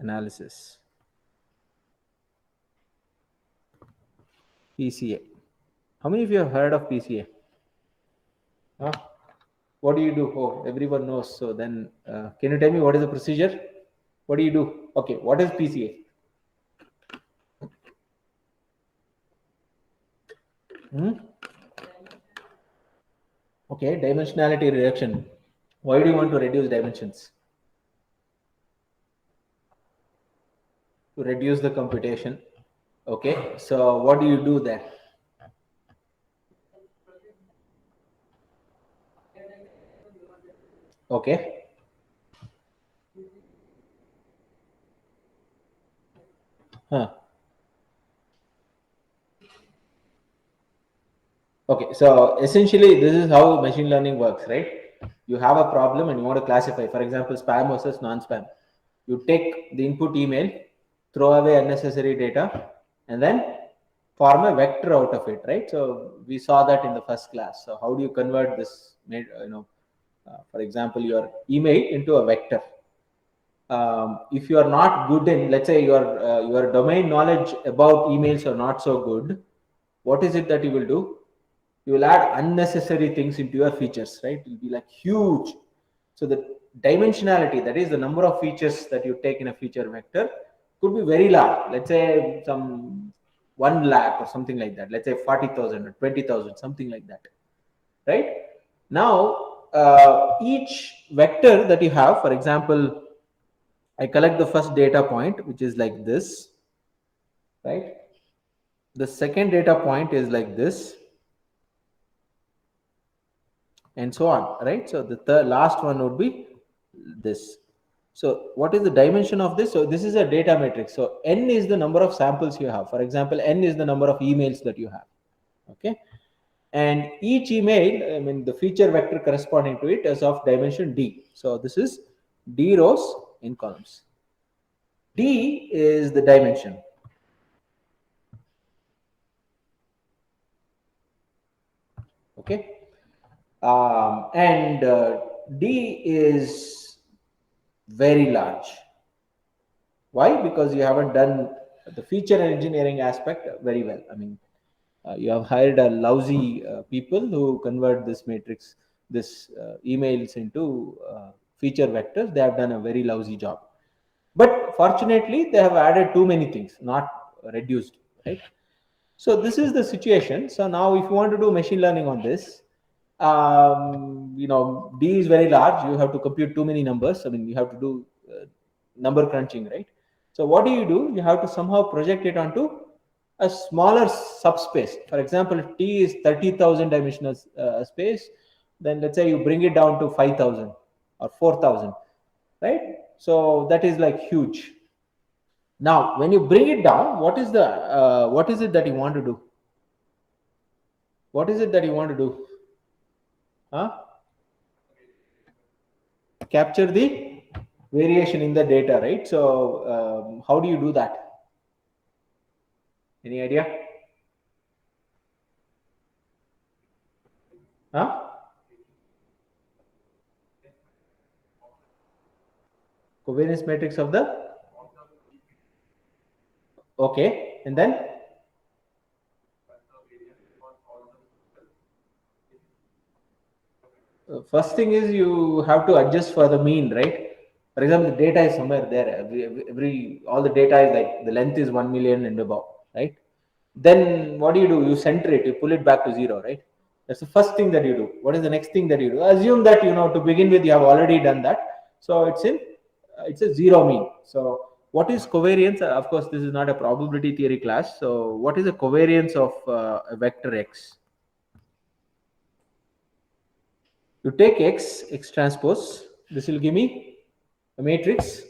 Analysis PCA. How many of you have heard of PCA? Huh? What do you do? Oh, everyone knows. So then, can you tell me what is the procedure? What do you do? Okay, what is PCA? Okay, dimensionality reduction. Why do you want to reduce dimensions? To reduce the computation. Okay, so what do you do there? Okay. Huh. Okay, so essentially this is how machine learning works, right? You have a problem and you want to classify, for example, spam versus non-spam. You take the input email, throw away unnecessary data, and then form a vector out of it, right? So we saw that in the first class. So how do you convert this, for example, your email into a vector? If you are not good in, let's say your domain knowledge about emails are not so good, what is it that you will do? You will add unnecessary things into your features, right? It will be like huge. So the dimensionality, that is the number of features that you take in a feature vector, could be very large. Let's say some 1 lakh or something like that. Let's say 40,000 or 20,000, something like that, right? Now, each vector that you have, for example, I collect the first data point, which is like this, right? The second data point is like this, and so on, right? So the last one would be this. So what is the dimension of this? So this is a data matrix. So n is the number of samples you have. For example, n is the number of emails that you have. Okay. And each email, I mean, the feature vector corresponding to it is of dimension d. So this is d rows in columns. D is the dimension. Okay. And D is very large. Why? Because you haven't done the feature engineering aspect very well. I mean, you have hired a lousy people who convert this matrix, this emails into feature vectors. They have done a very lousy job. But fortunately, they have added too many things, not reduced, right? So this is the situation. So now if you want to do machine learning on this, D is very large. You have to compute too many numbers. I mean, you have to do number crunching, right? So what do? You have to somehow project it onto a smaller subspace. For example, if T is 30,000 dimensional space, then let's say you bring it down to 5,000 or 4,000, right? So that is like huge. Now, when you bring it down, what is it that you want to do? What is it that you want to do? Huh? Capture the variation in the data, right? So how do you do that? Any idea? Huh? Covariance matrix of the, okay, and then first thing is you have to adjust for the mean, right? For example, the data is somewhere there. All the data is like the length is 1 million and above, right? Then what do? You center it, you pull it back to 0, right? That's the first thing that you do. What is the next thing that you do? Assume that to begin with you have already done that, so it's a 0 mean. So what is covariance? Of course, this is not a probability theory class. So what is the covariance of a vector x? You take x transpose. This will give me a matrix.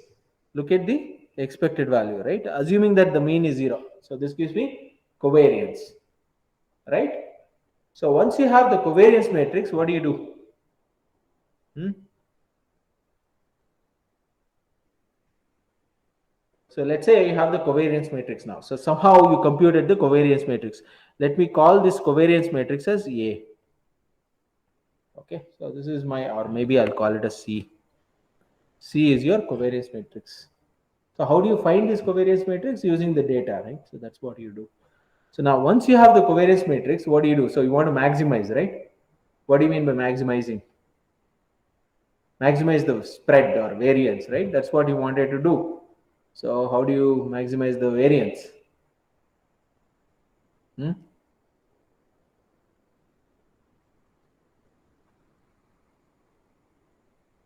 Look at the expected value, right? Assuming that the mean is 0. So this gives me covariance, right? So once you have the covariance matrix, what do? So let's say you have the covariance matrix now. So somehow you computed the covariance matrix. Let me call this covariance matrix as A. Okay, so this is my, or maybe I'll call it a C. C is your covariance matrix. So how do you find this covariance matrix? Using the data, right? So that's what you do. So now once you have the covariance matrix, what do you do? So you want to maximize, right? What do you mean by maximizing? Maximize the spread or variance, right? That's what you wanted to do. So how do you maximize the variance?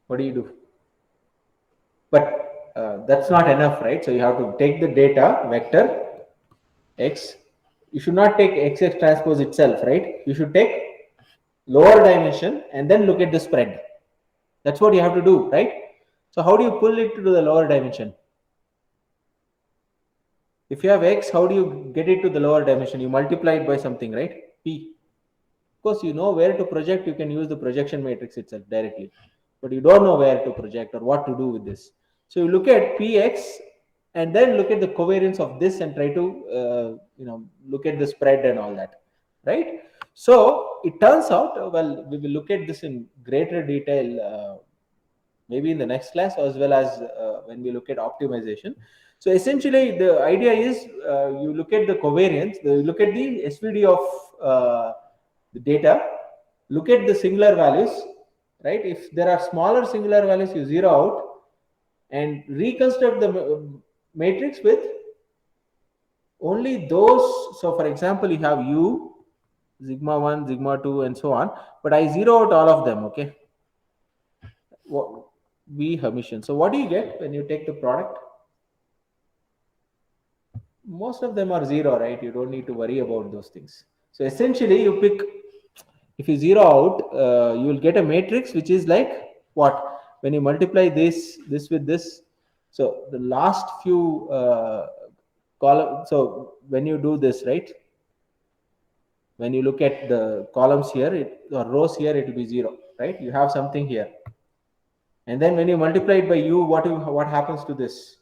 What do you do? But that's not enough, right? So you have to take the data vector x. You should not take xx transpose itself, right? You should take lower dimension and then look at the spread. That's what you have to do, right? So how do you pull it to the lower dimension? If you have x, how do you get it to the lower dimension? You multiply it by something, right? P. Of course, you know where to project. You can use the projection matrix itself directly, but you don't know where to project or what to do with this. So you look at px and then look at the covariance of this and try to look at the spread and all that, right? So it turns out, well, we will look at this in greater detail maybe in the next class, as well as when we look at optimization. So essentially the idea is you look at the covariance, you look at the SVD of the data, look at the singular values, right? If there are smaller singular values, you zero out and reconstruct the matrix with only those. So for example, you have u, sigma 1, sigma 2 and so on, but I zero out all of them, okay? V Hermitian. So what do you get when you take the product? Most of them are zero, right? You don't need to worry about those things. So essentially you pick, if you zero out, you will get a matrix which is like what? When you multiply this with this, so the last few column, so when you do this, right? When you look at the columns here, or rows here, it will be zero, right? You have something here. And then when you multiply it by u, what happens to this?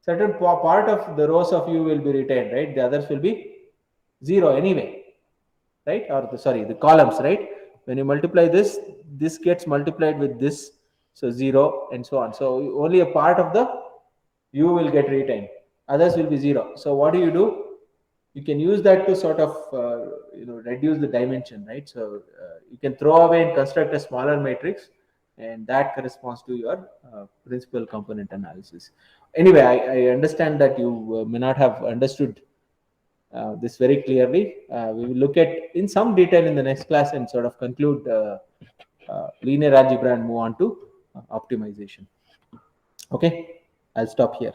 Certain part of the rows of u will be retained, right? The others will be zero anyway, right? Or the columns, right? When you multiply this gets multiplied with this, so zero and so on. So only a part of the u will get retained, others will be zero. So what do? You can use that to sort of reduce the dimension, right? So you can throw away and construct a smaller matrix, and that corresponds to your principal component analysis. Anyway, I understand that you may not have understood this very clearly. We will look at in some detail in the next class and sort of conclude linear algebra and move on to optimization. Okay, I'll stop here.